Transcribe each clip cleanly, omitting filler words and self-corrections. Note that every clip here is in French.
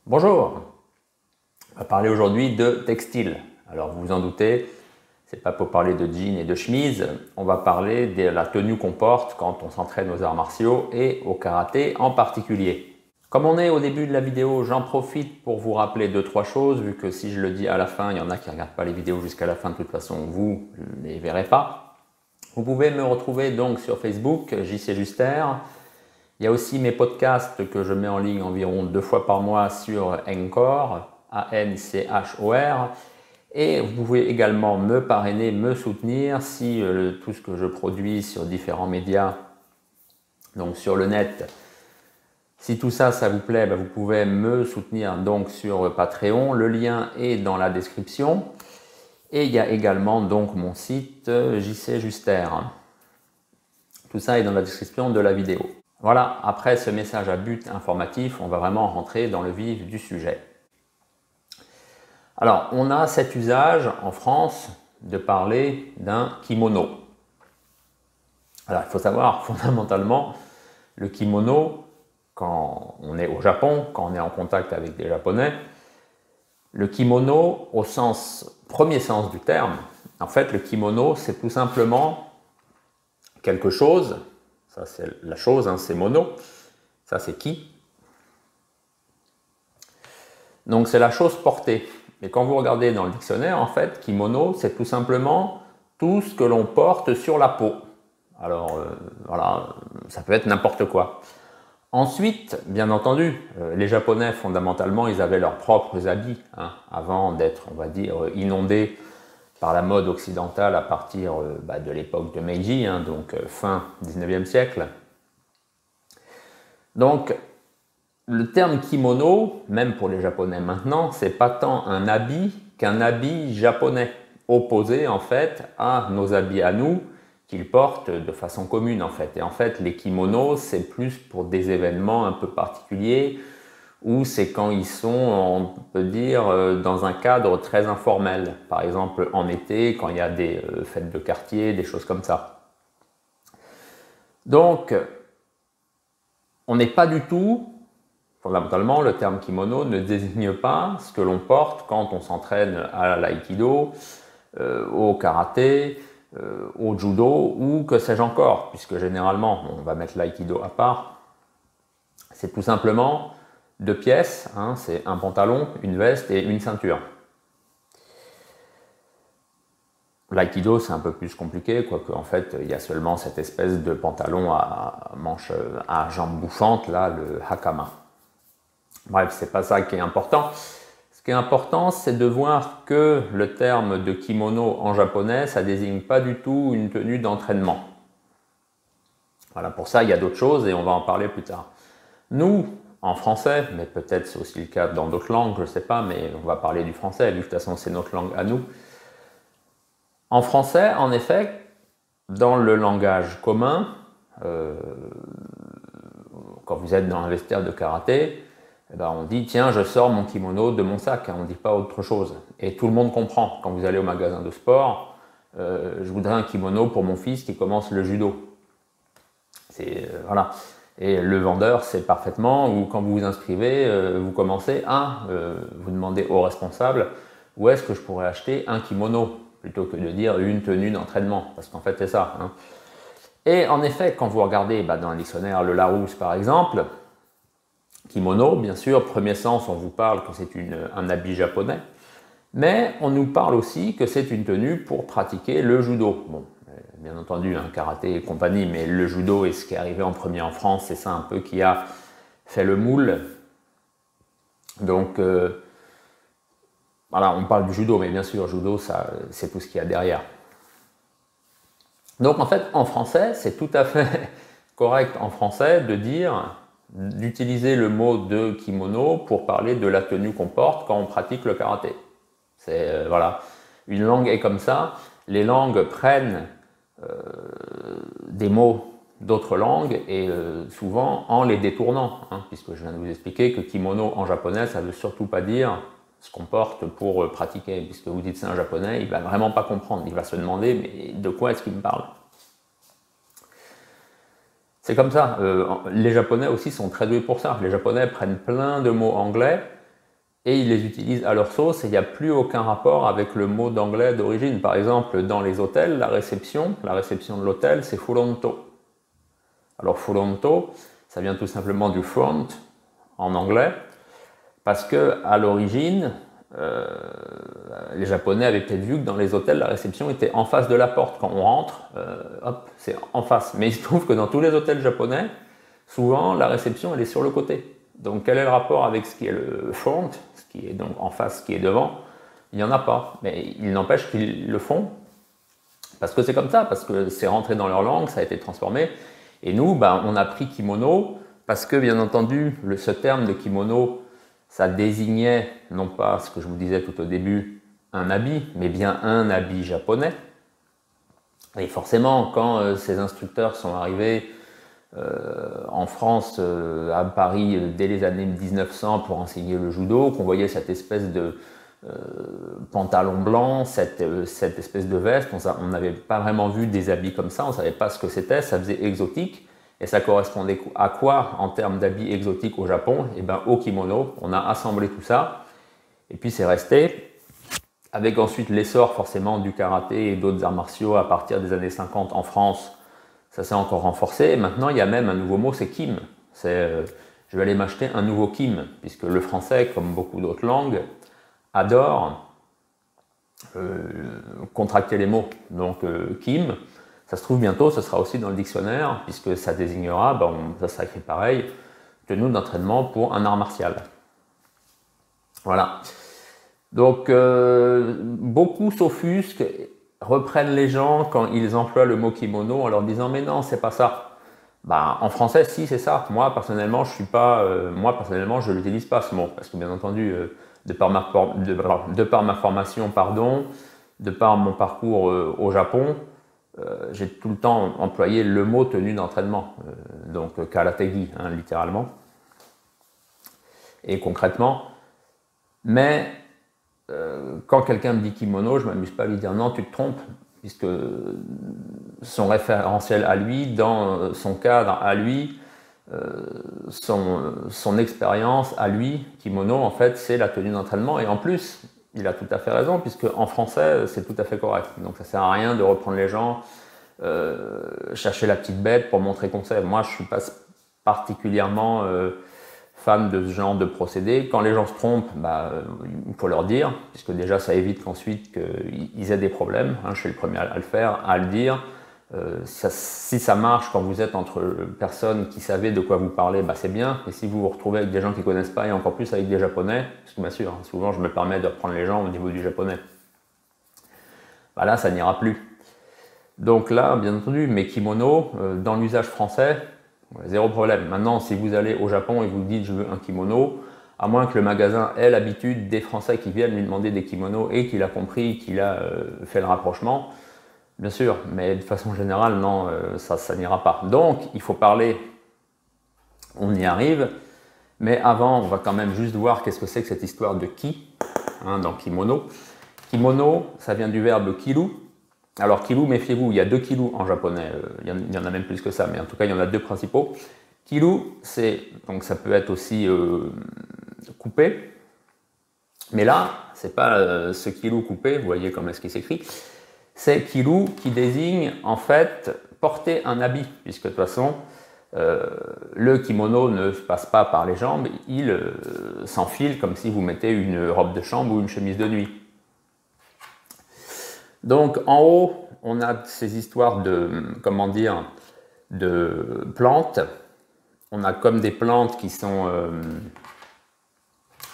Bonjour, on va parler aujourd'hui de textile. Alors vous vous en doutez, c'est pas pour parler de jeans et de chemises, on va parler de la tenue qu'on porte quand on s'entraîne aux arts martiaux et au karaté en particulier. Comme on est au début de la vidéo, j'en profite pour vous rappeler 2-3 choses, vu que si je le dis à la fin, il y en a qui ne regardent pas les vidéos jusqu'à la fin, de toute façon vous ne les verrez pas. Vous pouvez me retrouver donc sur Facebook, JC Juster. Il y a aussi mes podcasts que je mets en ligne environ 2 fois par mois sur Anchor, A-N-C-H-O-R. Et vous pouvez également me parrainer, me soutenir si tout ce que je produis sur différents médias, donc sur le net, si tout ça, ça vous plaît, vous pouvez me soutenir donc sur Patreon. Le lien est dans la description. Et il y a également donc mon site JC Juster. Tout ça est dans la description de la vidéo. Voilà, après ce message à but informatif, on va vraiment rentrer dans le vif du sujet. Alors, on a cet usage en France de parler d'un kimono. Alors, il faut savoir fondamentalement, le kimono, quand on est au Japon, quand on est en contact avec des Japonais, le kimono, au premier sens du terme, en fait, le kimono, c'est tout simplement quelque chose. Ça, c'est la chose, c'est mono. Ça, c'est ki. Donc, c'est la chose portée. Et quand vous regardez dans le dictionnaire, en fait, kimono, c'est tout simplement tout ce que l'on porte sur la peau. Alors, voilà, ça peut être n'importe quoi. Ensuite, bien entendu, les Japonais, fondamentalement, ils avaient leurs propres habits, avant d'être, on va dire, inondés par la mode occidentale à partir de l'époque de Meiji, donc fin 19e siècle. Donc, le terme kimono, même pour les Japonais maintenant, c'est pas tant un habit qu'un habit japonais, opposé en fait à nos habits à nous, qu'ils portent de façon commune en fait. Et en fait, les kimonos, c'est plus pour des événements un peu particuliers, ou c'est quand ils sont, on peut dire, dans un cadre très informel. Par exemple, en été, quand il y a des fêtes de quartier, des choses comme ça. Donc, on n'est pas du tout, fondamentalement, le terme kimono ne désigne pas ce que l'on porte quand on s'entraîne à l'aïkido, au karaté, au judo ou que sais-je encore, puisque généralement, on va mettre l'aïkido à part, c'est tout simplement 2 pièces, c'est un pantalon, une veste et une ceinture. L'aïkido, c'est un peu plus compliqué, quoique en fait, il y a seulement cette espèce de pantalon à manches, à jambes bouffantes, là, le hakama. Bref, c'est pas ça qui est important. Ce qui est important, c'est de voir que le terme de kimono en japonais, ça désigne pas du tout une tenue d'entraînement. Voilà, pour ça, il y a d'autres choses et on va en parler plus tard. Nous, en français, mais peut-être c'est aussi le cas dans d'autres langues, je ne sais pas, mais on va parler du français, vu que de toute façon c'est notre langue à nous. En français, en effet, dans le langage commun, quand vous êtes dans un vestiaire de karaté, on dit tiens, je sors mon kimono de mon sac, on ne dit pas autre chose. Et tout le monde comprend. Quand vous allez au magasin de sport, je voudrais un kimono pour mon fils qui commence le judo. Voilà. Et le vendeur sait parfaitement, ou quand vous vous inscrivez, vous commencez vous demandez au responsable où est-ce que je pourrais acheter un kimono, plutôt que de dire une tenue d'entraînement, parce qu'en fait c'est ça. Et en effet, quand vous regardez dans le dictionnaire le Larousse par exemple, kimono, bien sûr, premier sens, on vous parle que c'est un habit japonais, mais on nous parle aussi que c'est une tenue pour pratiquer le judo. Bon, bien entendu, karaté et compagnie, mais le judo est ce qui est arrivé en premier en France, c'est ça un peu qui a fait le moule. Donc, voilà, on parle du judo, mais bien sûr, judo, c'est tout ce qu'il y a derrière. Donc, en fait, en français, c'est tout à fait correct en français d'utiliser le mot de kimono pour parler de la tenue qu'on porte quand on pratique le karaté. Voilà, une langue est comme ça. Les langues prennent des mots d'autres langues et souvent en les détournant, puisque je viens de vous expliquer que kimono en japonais, ça ne veut surtout pas dire ce qu'on porte pour pratiquer, puisque vous dites ça en japonais, il ne va vraiment pas comprendre, il va se demander mais de quoi est-ce qu'il me parle? C'est comme ça, les Japonais aussi sont très doués pour ça. Les Japonais prennent plein de mots anglais et ils les utilisent à leur sauce et il n'y a plus aucun rapport avec le mot d'anglais d'origine. Par exemple, dans les hôtels, la réception de l'hôtel, c'est furonto. Alors furonto, ça vient tout simplement du front en anglais, parce que à l'origine, les Japonais avaient peut-être vu que dans les hôtels, la réception était en face de la porte. Quand on rentre, hop, c'est en face. Mais il se trouve que dans tous les hôtels japonais, souvent, la réception, elle est sur le côté. Donc, quel est le rapport avec ce qui est le front, ce qui est donc en face, ce qui est devant? Il n'y en a pas. Mais il n'empêche qu'ils le font, parce que c'est comme ça, parce que c'est rentré dans leur langue, ça a été transformé. Et nous, ben, on a pris kimono, parce que, bien entendu, ce terme de kimono, ça désignait, non pas ce que je vous disais tout au début, un habit, mais bien un habit japonais. Et forcément, quand ces instructeurs sont arrivés en France, à Paris, dès les années 1900 pour enseigner le judo, qu'on voyait cette espèce de pantalon blanc, cette espèce de veste, on n'avait pas vraiment vu des habits comme ça, on ne savait pas ce que c'était, ça faisait exotique. Et ça correspondait à quoi en termes d'habits exotiques au Japon? Et bien au kimono, on a assemblé tout ça, et puis c'est resté, avec ensuite l'essor forcément du karaté et d'autres arts martiaux à partir des années 50 en France, ça s'est encore renforcé. Et maintenant il y a même un nouveau mot, c'est kim. Je vais aller m'acheter un nouveau kim, puisque le français, comme beaucoup d'autres langues, adore contracter les mots. Donc kim, ça se trouve bientôt, ce sera aussi dans le dictionnaire, puisque ça désignera, bon, ça sera écrit pareil, tenue d'entraînement pour un art martial. Voilà. Donc, beaucoup s'offusquent, reprennent les gens quand ils emploient le mot kimono en leur disant « mais non, c'est pas ça ». Bah, en français, si, c'est ça. Moi, personnellement, je l'utilise pas ce mot, parce que bien entendu, de par ma formation, de par mon parcours au Japon, j'ai tout le temps employé le mot tenue d'entraînement, donc karategi, hein, littéralement, et concrètement. Mais quand quelqu'un me dit kimono, je ne m'amuse pas à lui dire non, tu te trompes, puisque son référentiel à lui, dans son cadre à lui, son expérience à lui, kimono, en fait, c'est la tenue d'entraînement. Et en plus, il a tout à fait raison, puisque en français, c'est tout à fait correct. Donc ça ne sert à rien de reprendre les gens, chercher la petite bête pour montrer qu'on sait. Moi, je ne suis pas particulièrement fan de ce genre de procédé. Quand les gens se trompent, bah, il faut leur dire, puisque déjà ça évite qu'ensuite qu'ils aient des problèmes. Hein, je suis le premier à le faire, à le dire. Si ça marche quand vous êtes entre personnes qui savaient de quoi vous parlez, bah c'est bien. Et si vous vous retrouvez avec des gens qui ne connaissent pas, et encore plus avec des Japonais, parce que bien sûr, souvent je me permets de reprendre les gens au niveau du japonais, bah là ça n'ira plus. Donc là, bien entendu, mes kimonos, dans l'usage français, zéro problème. Maintenant, si vous allez au Japon et vous dites je veux un kimono, à moins que le magasin ait l'habitude des Français qui viennent lui demander des kimonos et qu'il a compris, qu'il a fait le rapprochement, bien sûr, mais de façon générale, non, ça n'ira pas. Donc, il faut parler, on y arrive, mais avant, on va quand même juste voir qu'est-ce que c'est que cette histoire de ki, hein, dans kimono. Kimono, ça vient du verbe kiru. Alors, kiru, méfiez-vous, il y a 2 kiru en japonais, il y en a même plus que ça, mais en tout cas, il y en a 2 principaux. Kiru, donc ça peut être aussi coupé, mais là, c'est pas ce kiru coupé, vous voyez comment est-ce qu'il s'écrit, c'est kiru qui désigne en fait porter un habit, puisque de toute façon, le kimono ne passe pas par les jambes, il s'enfile comme si vous mettez une robe de chambre ou une chemise de nuit. Donc en haut, on a ces histoires de, comment dire, de plantes. On a comme des plantes qui sont...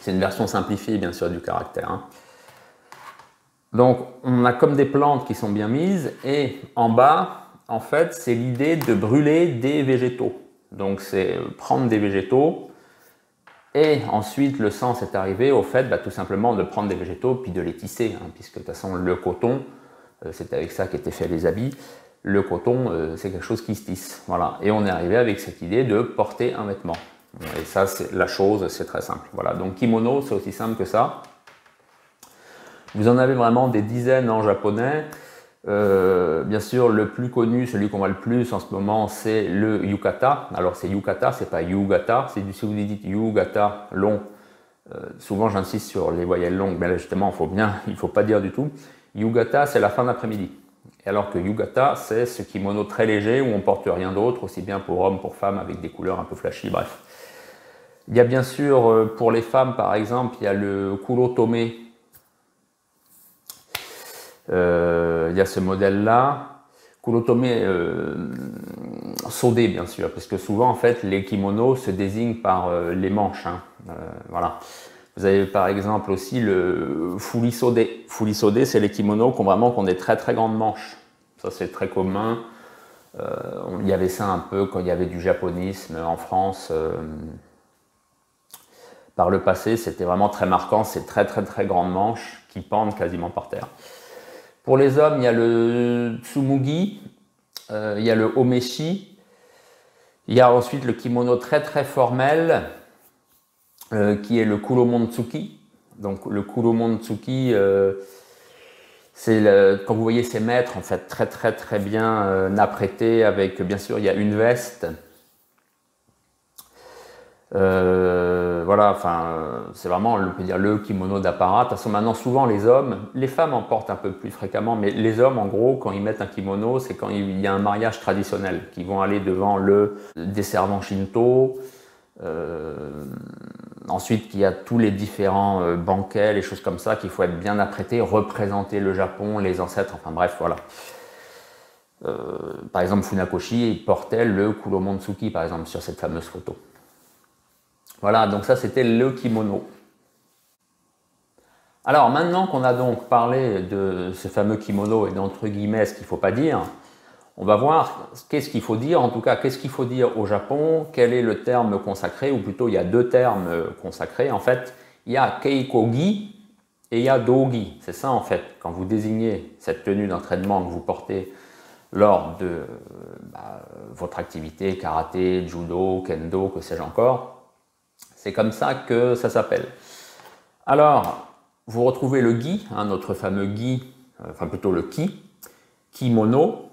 c'est une version simplifiée bien sûr du caractère. Hein. Donc on a comme des plantes qui sont bien mises et en bas, en fait, c'est l'idée de brûler des végétaux. Donc c'est prendre des végétaux et ensuite le sens est arrivé au fait tout simplement de prendre des végétaux puis de les tisser, hein, puisque de toute façon le coton, c'est avec ça qu'étaient faits les habits. Le coton, c'est quelque chose qui se tisse. Voilà. Et on est arrivé avec cette idée de porter un vêtement. Et ça, la chose, c'est très simple. Voilà. Donc kimono, c'est aussi simple que ça. Vous en avez vraiment des dizaines en japonais. Bien sûr, le plus connu, celui qu'on voit le plus en ce moment, c'est le yukata. Alors c'est yukata, c'est pas yugata. Si vous dites yugata long, Souvent j'insiste sur les voyelles longues, mais là justement il ne faut pas dire du tout. Yugata, c'est la fin d'après-midi. Et alors que yukata, c'est ce kimono très léger où on porte rien d'autre, aussi bien pour hommes, pour femmes, avec des couleurs un peu flashy, bref. Il y a bien sûr, pour les femmes par exemple, il y a le kurotome. Il y a ce modèle-là. Kurotome sodé, bien sûr, parce que souvent, en fait, les kimonos se désignent par les manches. Hein. Voilà. Vous avez par exemple aussi le furisode. Furisode, c'est les kimonos qui ont des très très grandes manches. Ça, c'est très commun. Il y avait ça un peu quand il y avait du japonisme en France. Par le passé, c'était vraiment très marquant. C'est très très très grandes manches qui pendent quasiment par terre. Pour les hommes, il y a le tsumugi, il y a le omeshi. Il y a ensuite le kimono très très formel, qui est le kuromontsuki. Donc le kuromontsuki, c'est quand vous voyez ces maîtres en fait très très très bien apprêtés avec, bien sûr, il y a une veste. Voilà, enfin, c'est vraiment, on peut dire, le kimono d'apparat. De toute façon, maintenant, souvent, les femmes en portent un peu plus fréquemment, mais les hommes, en gros, quand ils mettent un kimono, c'est quand il y a un mariage traditionnel, qu'ils vont aller devant le desservant Shinto. Ensuite, il y a tous les différents banquets, les choses comme ça, qu'il faut être bien apprêté, représenter le Japon, les ancêtres, enfin bref, voilà. Par exemple, Funakoshi, il portait le Kuromontsuki, par exemple, sur cette fameuse photo. Voilà, donc ça c'était le kimono. Alors maintenant qu'on a donc parlé de ce fameux kimono et d'entre guillemets ce qu'il ne faut pas dire, on va voir qu'est-ce qu'il faut dire, en tout cas qu'est-ce qu'il faut dire au Japon, quel est le terme consacré, ou plutôt il y a deux termes consacrés. En fait, il y a keikogi et il y a dogi. C'est ça en fait, quand vous désignez cette tenue d'entraînement que vous portez lors de votre activité, karaté, judo, kendo, que sais-je encore. C'est comme ça que ça s'appelle. Alors, vous retrouvez le gi, hein, notre fameux gi, enfin plutôt le ki, kimono,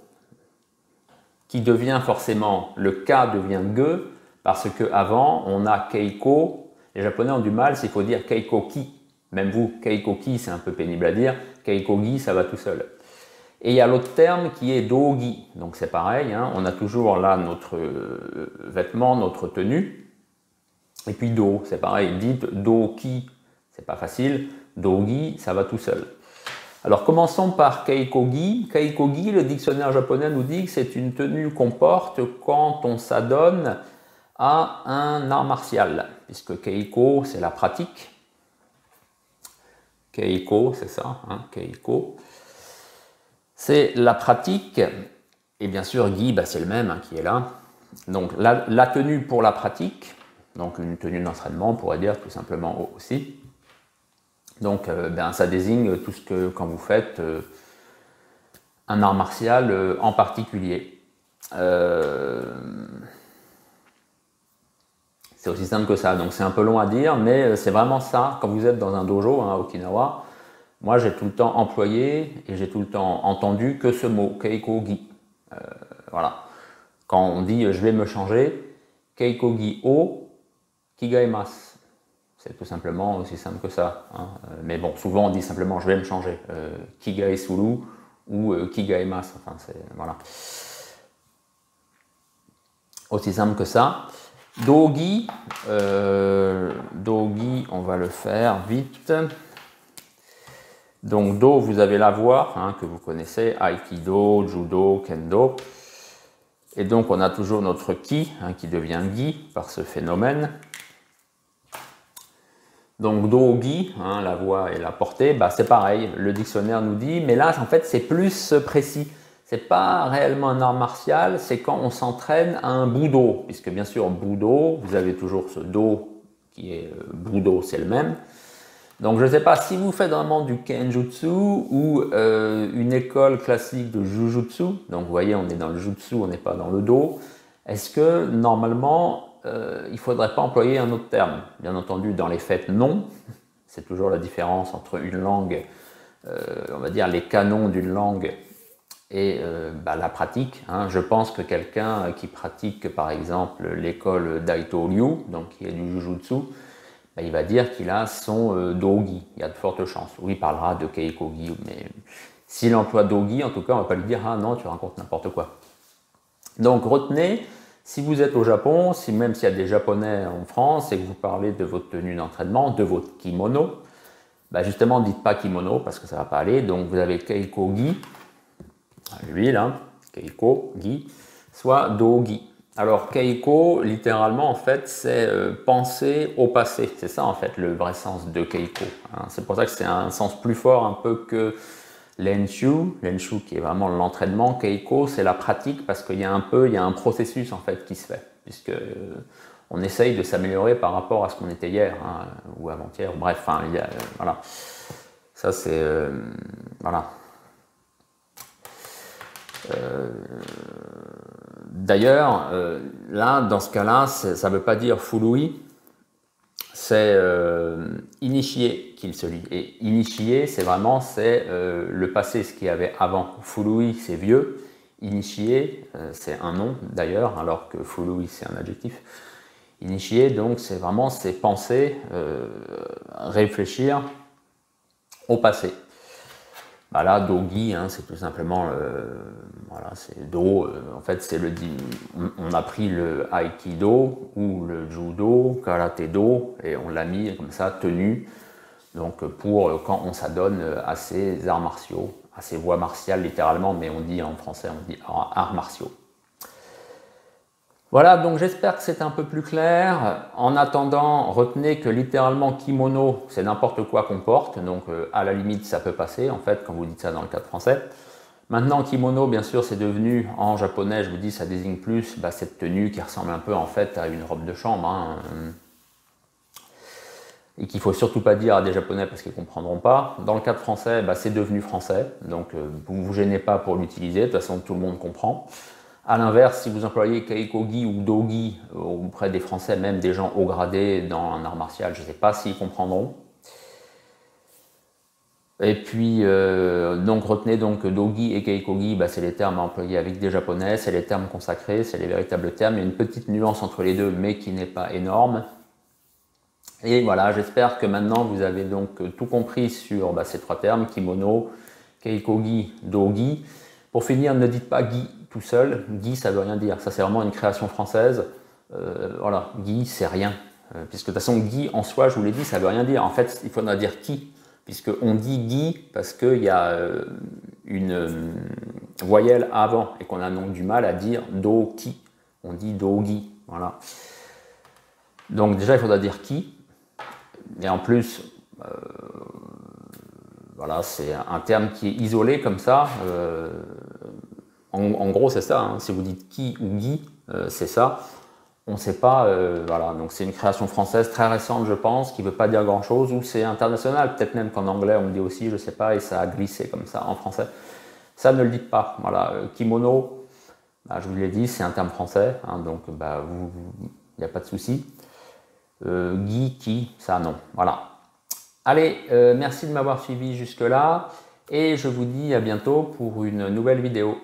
qui devient forcément, le ka devient ge, parce qu'avant, on a keiko, les Japonais ont du mal, s'il faut dire keiko-ki. Même vous, keiko-ki, c'est un peu pénible à dire, keiko-gi, ça va tout seul. Et il y a l'autre terme qui est do-gi, donc c'est pareil, hein, on a toujours là notre vêtement, notre tenue. Et puis do, c'est pareil, dites do-ki, c'est pas facile, do-gi, ça va tout seul. Alors commençons par keikogi. Keikogi, le dictionnaire japonais nous dit que c'est une tenue qu'on porte quand on s'adonne à un art martial, puisque keiko, c'est la pratique. Keiko, c'est ça, hein, keiko. C'est la pratique, et bien sûr, gi, c'est le même qui est là. Donc la tenue pour la pratique. Donc une tenue d'entraînement, on pourrait dire tout simplement aussi. Donc ça désigne tout ce que, quand vous faites un art martial en particulier. C'est aussi simple que ça, donc c'est un peu long à dire, mais c'est vraiment ça. Quand vous êtes dans un dojo à Okinawa, moi j'ai tout le temps employé et j'ai tout le temps entendu que ce mot, keikogi. Voilà. Quand on dit je vais me changer, keikogi o kigaemasu. C'est tout simplement aussi simple que ça. Hein. Mais bon, souvent on dit simplement je vais me changer. Kigaesuru ou kigaemasu. Enfin, voilà. Aussi simple que ça. Dogi, dogi, on va le faire vite. Donc do, vous avez la voix hein, que vous connaissez, aikido, judo, kendo. Et donc on a toujours notre ki hein, qui devient gi par ce phénomène. Donc do-gi, hein, la voix et la portée, c'est pareil, le dictionnaire nous dit, mais là en fait c'est plus précis. C'est pas réellement un art martial, c'est quand on s'entraîne à un budo, puisque bien sûr budo, vous avez toujours ce do qui est budo, c'est le même. Donc je ne sais pas si vous faites vraiment du kenjutsu ou une école classique de jujutsu, donc vous voyez on est dans le jutsu, on n'est pas dans le do. Est-ce que normalement il ne faudrait pas employer un autre terme? Bien entendu, dans les faits, non. C'est toujours la différence entre une langue, on va dire les canons d'une langue et la pratique. Hein. Je pense que quelqu'un qui pratique par exemple l'école d'Aito Ryu, donc qui est du Jujutsu, bah, il va dire qu'il a son dogi. Il y a de fortes chances. Ou il parlera de keikogi. Mais s'il emploie dogi, en tout cas, on ne va pas lui dire « Ah non, tu racontes n'importe quoi ». Donc retenez, si vous êtes au Japon, même s'il y a des Japonais en France et que vous parlez de votre tenue d'entraînement, de votre kimono, bah justement, dites pas kimono parce que ça ne va pas aller. Donc vous avez keikogi, lui là, keikogi, soit dogi. Alors keiko, littéralement, en fait, c'est penser au passé. C'est ça, en fait, le vrai sens de keiko. Hein. C'est pour ça que c'est un sens plus fort un peu que l'enshu qui est vraiment l'entraînement. Keiko, c'est la pratique parce qu'il y a un processus, en fait, qui se fait. Puisque on essaye de s'améliorer par rapport à ce qu'on était hier, hein, ou avant-hier. Bref, hein, voilà. Ça, c'est... voilà. D'ailleurs, là, dans ce cas-là, ça ne veut pas dire fului, c'est initié qu'il se lit. Et initié, c'est vraiment le passé, ce qu'il y avait avant. Fului, c'est vieux. Initié, c'est un nom d'ailleurs, alors que fului, c'est un adjectif. Initié, donc, c'est vraiment penser, réfléchir au passé. Bah là, dogi, hein, c'est tout simplement, voilà, c'est do. En fait, on a pris le aikido ou le judo, karaté do, et on l'a mis comme ça, tenue. Donc pour quand on s'adonne à ces arts martiaux, à ces voies martiales littéralement, mais on dit en français, on dit arts martiaux. Voilà, donc j'espère que c'est un peu plus clair. En attendant, retenez que littéralement kimono, c'est n'importe quoi qu'on porte, donc à la limite ça peut passer en fait quand vous dites ça dans le cadre français. Maintenant kimono, bien sûr, c'est devenu en japonais, je vous dis, ça désigne plus cette tenue qui ressemble un peu en fait à une robe de chambre, hein, et qu'il ne faut surtout pas dire à des japonais parce qu'ils ne comprendront pas. Dans le cadre français, c'est devenu français, donc vous ne vous gênez pas pour l'utiliser, de toute façon tout le monde comprend. A l'inverse, si vous employez keikogi ou dogi auprès des Français, même des gens haut gradés dans un art martial, je ne sais pas s'ils comprendront. Et puis, donc retenez donc que dogi et keikogi, c'est les termes employés avec des Japonais, c'est les termes consacrés, c'est les véritables termes. Il y a une petite nuance entre les deux, mais qui n'est pas énorme. Et voilà, j'espère que maintenant vous avez donc tout compris sur ces trois termes, kimono, keikogi, dogi. Pour finir, ne dites pas gi tout seul. Gi, ça ne veut rien dire. Ça, c'est vraiment une création française. Voilà, gi, c'est rien. Puisque de toute façon, gi en soi, je vous l'ai dit, ça ne veut rien dire. En fait, il faudra dire qui. Puisqu'on dit gi parce qu'il y a une voyelle avant et qu'on a donc du mal à dire do ki. On dit do gi. Voilà. Donc déjà, il faudra dire qui. Et en plus, voilà, c'est un terme qui est isolé comme ça. En gros, c'est ça. Hein. Si vous dites qui ou gi, c'est ça. On ne sait pas. Voilà. Donc c'est une création française très récente, je pense, qui ne veut pas dire grand-chose. Ou c'est international. Peut-être même qu'en anglais, on le dit aussi, je ne sais pas, et ça a glissé comme ça en français. Ça, ne le dites pas. Voilà. Kimono, je vous l'ai dit, c'est un terme français. Hein, donc, il n'y a pas de souci. Gi, qui, ça, non. Voilà. Allez, merci de m'avoir suivi jusque-là. Et je vous dis à bientôt pour une nouvelle vidéo.